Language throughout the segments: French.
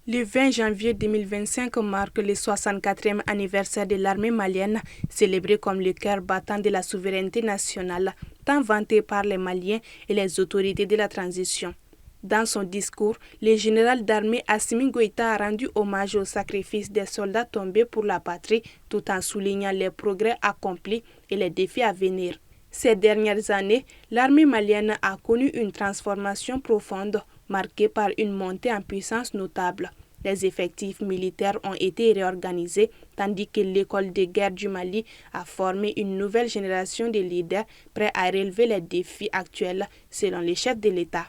Le 20 janvier 2025 marque le 64e anniversaire de l'armée malienne, célébrée comme le cœur battant de la souveraineté nationale, tant vantée par les Maliens et les autorités de la transition. Dans son discours, le général d'armée Assimi Goïta a rendu hommage au sacrifice des soldats tombés pour la patrie, tout en soulignant les progrès accomplis et les défis à venir. Ces dernières années, l'armée malienne a connu une transformation profonde, marquée par une montée en puissance notable. Les effectifs militaires ont été réorganisés, tandis que l'école de guerre du Mali a formé une nouvelle génération de leaders prêts à relever les défis actuels, selon les chefs de l'État.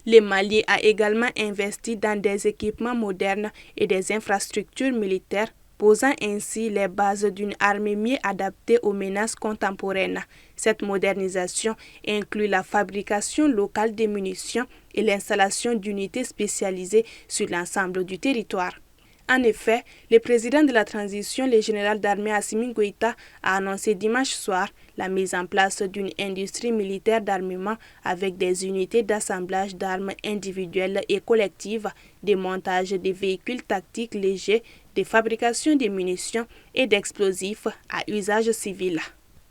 Le Mali a également investi dans des équipements modernes et des infrastructures militaires, posant ainsi les bases d'une armée mieux adaptée aux menaces contemporaines. Cette modernisation inclut la fabrication locale de munitions et l'installation d'unités spécialisées sur l'ensemble du territoire. En effet, le président de la transition, le général d'armée Assimi Goïta, a annoncé dimanche soir la mise en place d'une industrie militaire d'armement avec des unités d'assemblage d'armes individuelles et collectives, des montages de véhicules tactiques légers, de fabrication de munitions et d'explosifs à usage civil.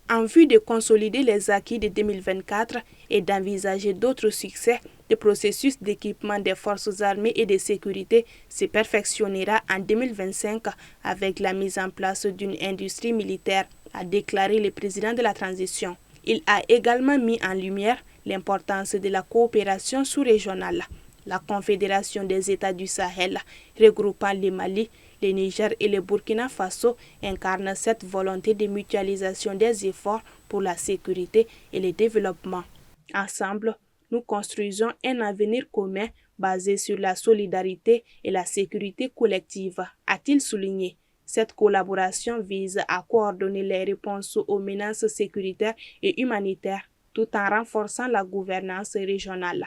En vue de consolider les acquis de 2024 et d'envisager d'autres succès, le processus d'équipement des forces armées et de sécurité se perfectionnera en 2025 avec la mise en place d'une industrie militaire, a déclaré le président de la transition. Il a également mis en lumière l'importance de la coopération sous-régionale. La Confédération des États du Sahel, regroupant le Mali, le Niger et le Burkina Faso, incarne cette volonté de mutualisation des efforts pour la sécurité et le développement. Ensemble, nous construisons un avenir commun basé sur la solidarité et la sécurité collective, a-t-il souligné. Cette collaboration vise à coordonner les réponses aux menaces sécuritaires et humanitaires tout en renforçant la gouvernance régionale.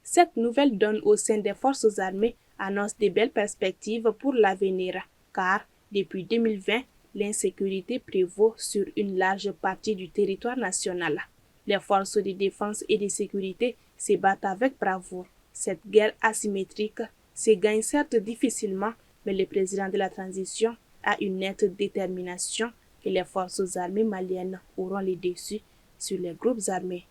Cette nouvelle donne au sein des forces armées annonce de belles perspectives pour l'avenir, car depuis 2020, l'insécurité prévaut sur une large partie du territoire national. Les forces de défense et de sécurité se battent avec bravoure. Cette guerre asymétrique se gagne certes difficilement, mais le président de la transition a une nette détermination que les forces armées maliennes auront le dessus sur les groupes armés.